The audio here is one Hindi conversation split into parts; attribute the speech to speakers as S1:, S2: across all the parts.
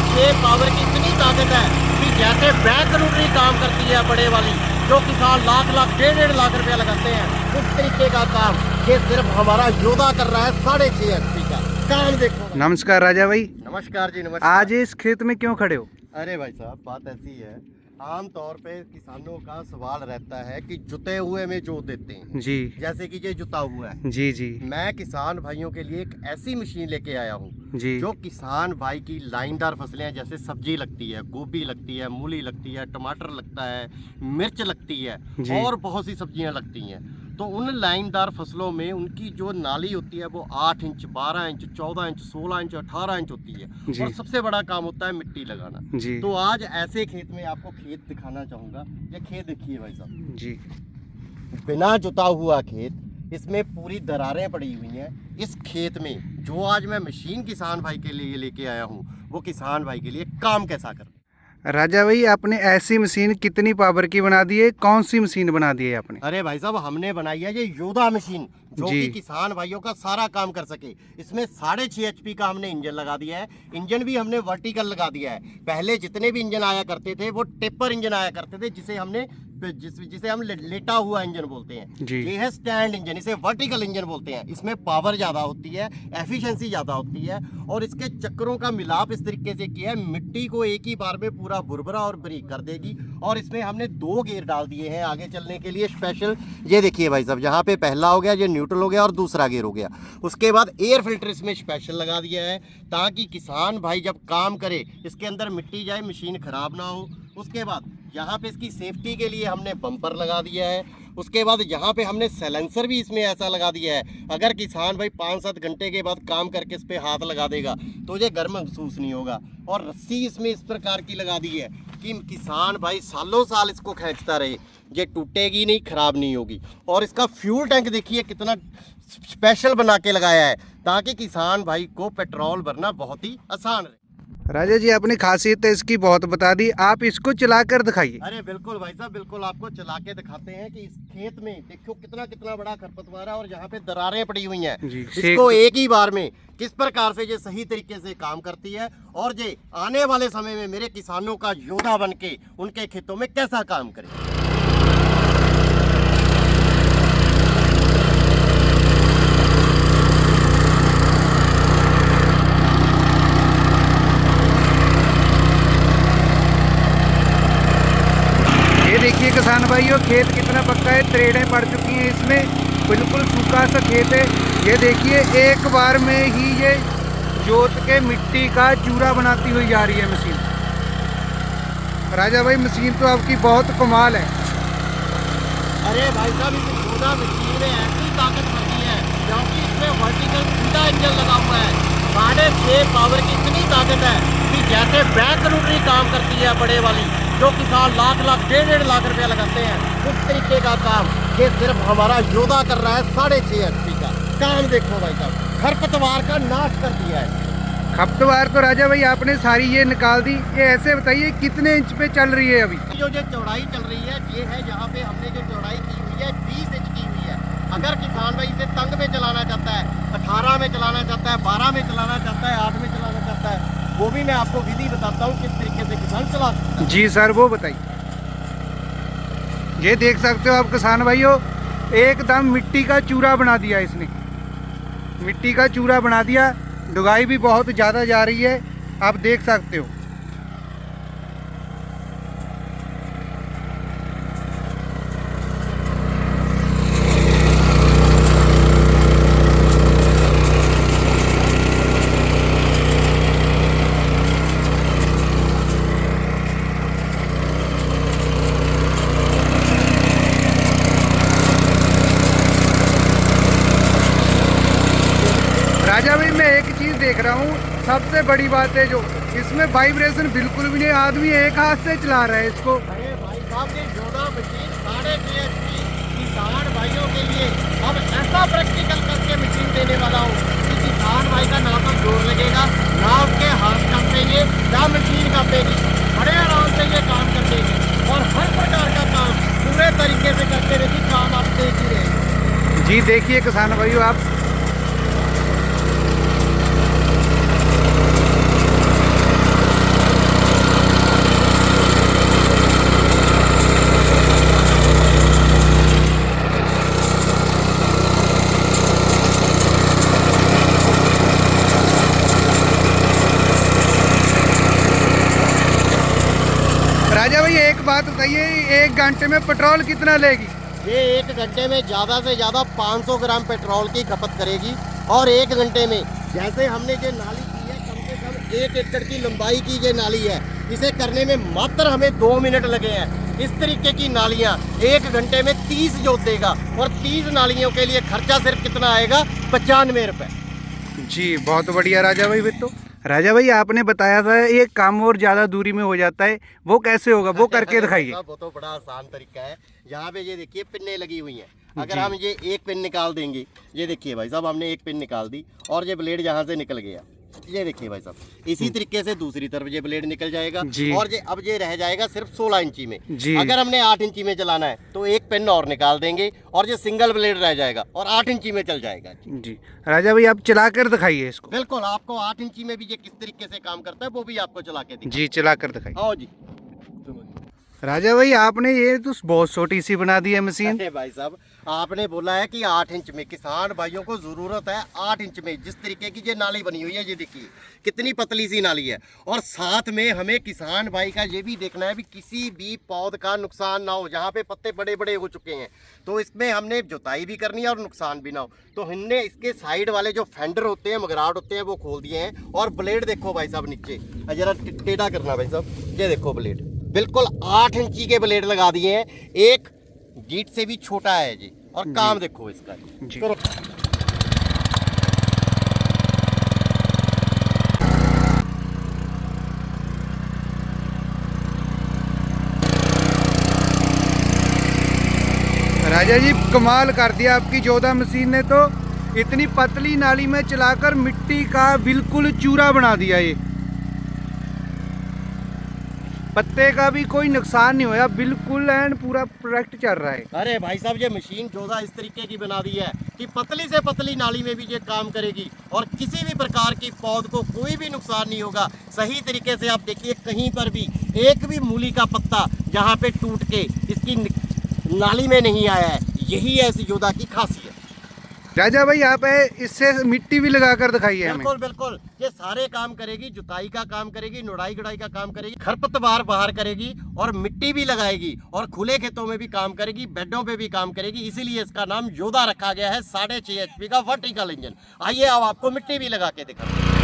S1: 6 पावर की इतनी ताकत है कि जैसे बैक रोटरी काम करती है बड़े वाली, जो किसान लाख लाख 1.5 लाख रुपया लगाते हैं, उस तरीके का काम ये सिर्फ हमारा योद्धा कर रहा है। 6.5 HP का काम देखो।
S2: नमस्कार राजा भाई।
S1: नमस्कार जी, नमस्कार।
S2: आज इस खेत में क्यों खड़े हो?
S1: अरे भाई साहब, बात ऐसी है, आम तौर पे किसानों का सवाल रहता है कि जुते हुए में जोत देते हैं
S2: जी,
S1: जैसे कि ये जुता हुआ है।
S2: जी जी
S1: मैं किसान भाइयों के लिए एक ऐसी मशीन लेके आया हूँ
S2: जी,
S1: जो किसान भाई की लाइनदार फसलें हैं, जैसे सब्जी लगती है, गोभी लगती है, मूली लगती है, टमाटर लगता है, मिर्च लगती है
S2: जी।
S1: और बहुत सी सब्जियां लगती हैं। तो उन लाइनदार फसलों में उनकी जो नाली होती है वो 8 inch, 12 inch, 14 inch, 16 inch, 18 inch होती है।
S2: जी।
S1: और सबसे बड़ा काम होता है मिट्टी लगाना।
S2: जी
S1: तो आज ऐसे खेत में आपको खेत दिखाना चाहूँगा। ये खेत देखिए भाई साहब,
S2: जी,
S1: बिना जुता हुआ खेत, इसमें पूरी दरारें पड़ी हुई हैं। इस खेत में जो आज मैं मशीन किसान भाई के लिए लेके आया हूँ, वो किसान भाई के लिए काम कैसा कर।
S2: राजा भाई आपने ऐसी मशीन कितनी पावर की बना दी है? कौन सी मशीन बना दी है आपने?
S1: अरे भाई साहब, हमने बनाई है ये योद्धा मशीन, जो
S2: जी।
S1: कि किसान भाइयों का सारा काम कर सके। इसमें 6.5 HP का हमने इंजन लगा दिया है। इंजन भी हमने वर्टिकल लगा दिया है। पहले जितने भी इंजन आया करते थे वो टेपर इंजन आया करते थे, जिसे हम लेटा हुआ इंजन बोलते हैं।
S2: जी।
S1: ये है स्टैंड इंजन, इसे वर्टिकल इंजन बोलते हैं। इसमें पावर ज़्यादा होती है, एफिशिएंसी ज़्यादा होती है, और इसके चक्रों का मिलाप इस तरीके से किया है, मिट्टी को एक ही बार में पूरा भुरभुरा और बारीक कर देगी। और इसमें हमने 2 गियर डाल दिए हैं आगे चलने के लिए स्पेशल। ये देखिए भाई साहब, यहाँ पे पहला हो गया, ये न्यूट्रल हो गया और दूसरा गियर हो गया। उसके बाद एयर फिल्टर इसमें स्पेशल लगा दिया है, ताकि किसान भाई जब काम करे इसके अंदर मिट्टी जाए, मशीन खराब ना हो। उसके बाद यहाँ पे इसकी सेफ्टी के लिए हमने बम्पर लगा दिया है। उसके बाद यहाँ पे हमने साइलेंसर भी इसमें ऐसा लगा दिया है, अगर किसान भाई 5-7 घंटे के बाद काम करके इस पे हाथ लगा देगा तो ये गर्म महसूस नहीं होगा। और रस्सी इसमें इस प्रकार की लगा दी है कि किसान भाई सालों साल इसको खींचता रहे, ये टूटेगी नहीं, खराब नहीं होगी। और इसका फ्यूल टैंक देखिए कितना स्पेशल बना के लगाया है, ताकि किसान भाई को पेट्रोल भरना बहुत ही आसान रहे।
S2: राजा जी आपने खासियत इसकी बहुत बता दी, आप इसको चला कर दिखाइए।
S1: अरे बिल्कुल भाई साहब, बिल्कुल आपको चला के दिखाते हैं कि इस खेत में देखो कितना बड़ा खरपतवार है और यहाँ पे दरारें पड़ी हुई हैं।
S2: जी,
S1: इसको एक ही बार में किस प्रकार से ये सही तरीके से काम करती है, और ये आने वाले समय में मेरे किसानों का योद्धा बन के उनके खेतों में कैसा काम करे।
S2: देखिए किसान भाइयों, खेत कितना पक्का है, त्रेड़ें पड़ चुकी हैं इसमें, बिल्कुल सूखा सा खेत है। ये देखिए एक बार में ही ये जोत के मिट्टी का चूरा बनाती हुई जा रही है मशीन। राजा भाई मशीन तो आपकी बहुत कमाल है।
S1: अरे भाई साहब, इस योद्धा मशीन में ऐसी ताकत भरी है, क्योंकि इसमें वर्टिकल सीधा इंजन लगा हुआ है। 6.5 पावर की इतनी ताकत है कि जैसे बैक रोटरी काम करती है बड़े वाली, जो किसान लाख लाख 1.5 लाख रुपया लगाते हैं, उस तरीके का काम ये सिर्फ हमारा योद्धा कर रहा है। 6.5 HP का काम देखो भाई साहब, खरपतवार का नाश कर दिया है।
S2: खरपतवार तो राजा भाई आपने सारी ये निकाल दी। ये ऐसे बताइए कितने इंच पे चल रही है अभी?
S1: जो चौड़ाई चल रही है, ये है जहाँ पे हमने जो चौड़ाई की हुई है 20 इंच की हुई है। अगर किसान भाई इसे तंग में चलाना चाहता है, 18 में चलाना चाहता है, 12 में चलाना चाहता है, 8 में चलाना चाहता है, वो भी मैं आपको विधि बताता हूँ किस तरीके से किसान चला सकता है।
S2: जी सर, वो बताइए। ये देख सकते हो आप किसान भाइयों, एकदम मिट्टी का चूरा बना दिया इसने, मिट्टी का चूरा बना दिया। डुगाई भी बहुत ज़्यादा जा रही है, आप देख सकते हो। राजा भाई मैं एक चीज़ देख रहा हूँ, सबसे बड़ी बात है जो इसमें वाइब्रेशन बिल्कुल भी नहीं, आदमी एक हाथ से चला रहा है इसको।
S1: अरे भाई साहब, ये योद्धा मशीन 6.5 HP किसान भाइयों के लिए अब ऐसा प्रैक्टिकल करके मशीन देने वाला हूँ कि किसान भाई का ना तो जोर लगेगा, ना उसके हाथ कांपेंगे, ना मशीन कांपेगी, बड़े आराम से ये काम कर देगी। और हर प्रकार का काम पूरे तरीके से करके देगी, काम आप देख ही रहे।
S2: जी देखिए किसान भाइयों आप, बात बताइए, 1 घंटे में पेट्रोल कितना लेगी?
S1: ये 1 घंटे में ज़्यादा से ज़्यादा 500 ग्राम पेट्रोल की खपत करेगी। और 1 घंटे में जैसे हमने ये नाली की है, कम से कम 1 एकड़ की लंबाई की ये नाली है, इसे करने में मात्र हमें 2 मिनट लगे हैं। इस तरीके की नालियाँ 1 घंटे में 30 जोत देगा। और 30 नालियों के लिए खर्चा सिर्फ कितना आएगा? 95 रुपये।
S2: जी बहुत बढ़िया राजा भाई। फिर तो राजा भाई आपने बताया था ये काम और ज़्यादा दूरी में हो जाता है, वो कैसे होगा? वो करके दिखाइए।
S1: वो तो बड़ा आसान तरीका है। यहाँ पे ये देखिए पिन्ने लगी हुई हैं। अगर हम ये एक पिन निकाल देंगे, ये देखिए भाई साहब, हमने एक पिन निकाल दी और ये ब्लेड यहाँ से निकल गया। ये देखिए भाई साहब, इसी तरीके से दूसरी तरफ ये ब्लेड निकल जाएगा। और ये अब ये रह जाएगा सिर्फ 16 इंची में। अगर हमने 8 इंची में चलाना है तो एक पिन और निकाल देंगे और ये सिंगल ब्लेड रह जाएगा और 8 इंची में चल जाएगा।
S2: जी राजा भाई आप चला कर दिखाइए इसको।
S1: बिल्कुल, आपको 8 इंची में भी ये किस तरीके से काम करता है वो भी आपको चला के दिखाएं।
S2: जी चला कर दिखाइए।
S1: आओ जी।
S2: राजा भाई आपने ये तो बहुत छोटी सी बना दी है मशीन।
S1: अरे भाई साहब, आपने बोला है कि 8 इंच में, किसान भाइयों को जरूरत है 8 इंच में। जिस तरीके की ये नाली बनी हुई है, ये देखिए कितनी पतली सी नाली है। और साथ में हमें किसान भाई का ये भी देखना है भी किसी भी पौध का नुकसान ना हो। जहाँ पे पत्ते बड़े बड़े हो चुके हैं तो इसमें हमने जुताई भी करनी है और नुकसान भी ना हो। तो हमने इसके साइड वाले जो फेंडर होते हैं, मगराट होते हैं, वो खोल दिए हैं। और ब्लेड देखो भाई साहब नीचे, जरा टेढ़ा करना भाई साहब, ये देखो ब्लेड बिल्कुल 8 इंची के ब्लेड लगा दिए हैं। एक गीट से भी छोटा है जी। और काम देखो इसका जी। करो।
S2: राजा जी कमाल कर दिया आपकी जोधा मशीन ने तो। इतनी पतली नाली में चलाकर मिट्टी का बिल्कुल चूरा बना दिया। ये पत्ते का भी कोई नुकसान नहीं होया, बिल्कुल एंड पूरा प्रोडक्ट चल रहा है।
S1: अरे भाई साहब, ये मशीन जोधा इस तरीके की बना दी है कि पतली से पतली नाली में भी ये काम करेगी और किसी भी प्रकार की पौध को कोई भी नुकसान नहीं होगा। सही तरीके से आप देखिए, कहीं पर भी एक भी मूली का पत्ता यहाँ पे टूट के इसकी नाली में नहीं आया है। यही है इस जोधा की खासियत।
S2: राजा भाई आप इससे मिट्टी भी लगा कर दिखाइए हमें।
S1: बिल्कुल बिल्कुल, ये सारे काम करेगी, जुताई का काम करेगी, निराई गुड़ाई का काम करेगी, खरपतवार बाहर करेगी और मिट्टी भी लगाएगी और खुले खेतों में भी काम करेगी, बेडों पे भी काम करेगी। इसीलिए इसका नाम जोधा रखा गया है। 6.5 HP का वर्टिकल इंजन। आइए अब आपको मिट्टी भी लगा के दिखाते हैं।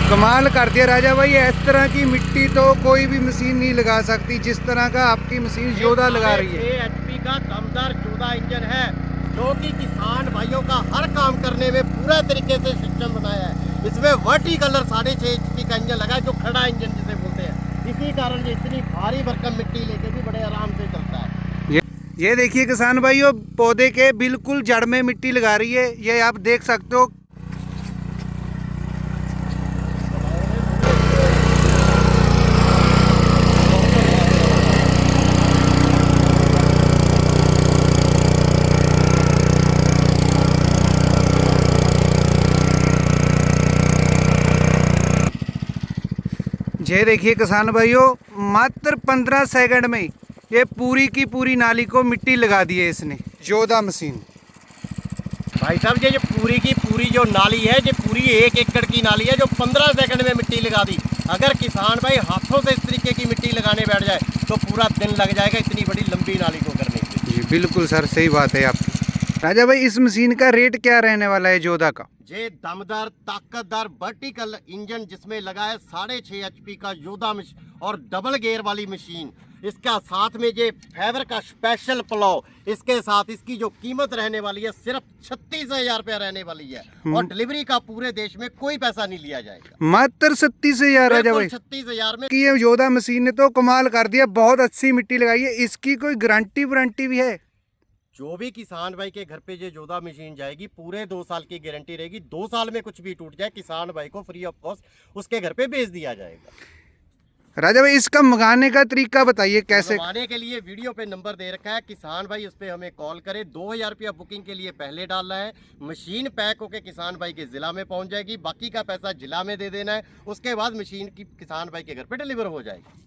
S2: कमाल कर दिया राजा भाई। इस तरह की मिट्टी तो कोई भी मशीन नहीं लगा सकती जिस तरह का आपकी मशीन जोधा लगा रही है।
S1: 6 HP का दमदार जोधा इंजन है जो कि किसान भाइयों का हर काम करने में पूरा तरीके से सिस्टम बनाया है। इसमें वर्टिकल 6.5 HP का इंजन लगा है, जो खड़ा इंजन जिसे बोलते हैं। इसी कारण ये इतनी भारी भरकम मिट्टी लेके भी बड़े आराम से चलता है।
S2: ये देखिए किसान भाइयों, पौधे के बिल्कुल जड़ में मिट्टी लगा रही है। ये आप देख सकते हो। ये देखिए किसान भाइयों, मात्र 15 सेकंड में ये पूरी की पूरी नाली को मिट्टी लगा दी है इसने, जोधा मशीन।
S1: भाई साहब, ये पूरी की पूरी जो नाली है, ये पूरी 1 एकड़ की नाली है जो 15 सेकंड में मिट्टी लगा दी। अगर किसान भाई हाथों से इस तरीके की मिट्टी लगाने बैठ जाए तो पूरा दिन लग जाएगा इतनी बड़ी लंबी नाली को करने के लिए।
S2: जी बिल्कुल सर, सही बात है आपकी। राजा भाई इस मशीन का रेट क्या रहने वाला है जोधा का?
S1: ये दमदार ताकतदार वर्टिकल इंजन जिसमें लगा है 6.5 HP का जोधा और डबल गियर वाली मशीन, इसका साथ में ये फेवर का स्पेशल प्लाव, इसके साथ इसकी जो कीमत रहने वाली है सिर्फ 36,000 रुपया रहने वाली है। और डिलीवरी का पूरे देश में कोई पैसा नहीं लिया जाएगा।
S2: मात्र 36,000 राजा भाई।
S1: 36,000 में
S2: ये जोधा मशीन ने तो कमाल कर दिया, बहुत अच्छी मिट्टी लगाई है। इसकी कोई गारंटी वारंटी भी है?
S1: जो भी किसान भाई के घर पे ये जोधा मशीन जाएगी, पूरे 2 साल की गारंटी रहेगी। 2 साल में कुछ भी टूट जाए, किसान भाई को फ्री ऑफ कॉस्ट उसके घर पे भेज दिया जाएगा।
S2: राजा भाई इसका मंगाने का तरीका बताइए कैसे?
S1: मंगाने के लिए वीडियो पे नंबर दे रखा है, किसान भाई उस पर हमें कॉल करे। 2,000 रुपया बुकिंग के लिए पहले डालना है। मशीन पैक होके किसान भाई के जिला में पहुंच जाएगी, बाकी का पैसा जिला में दे देना है। उसके बाद मशीन की किसान भाई के घर पे डिलीवर हो जाएगी।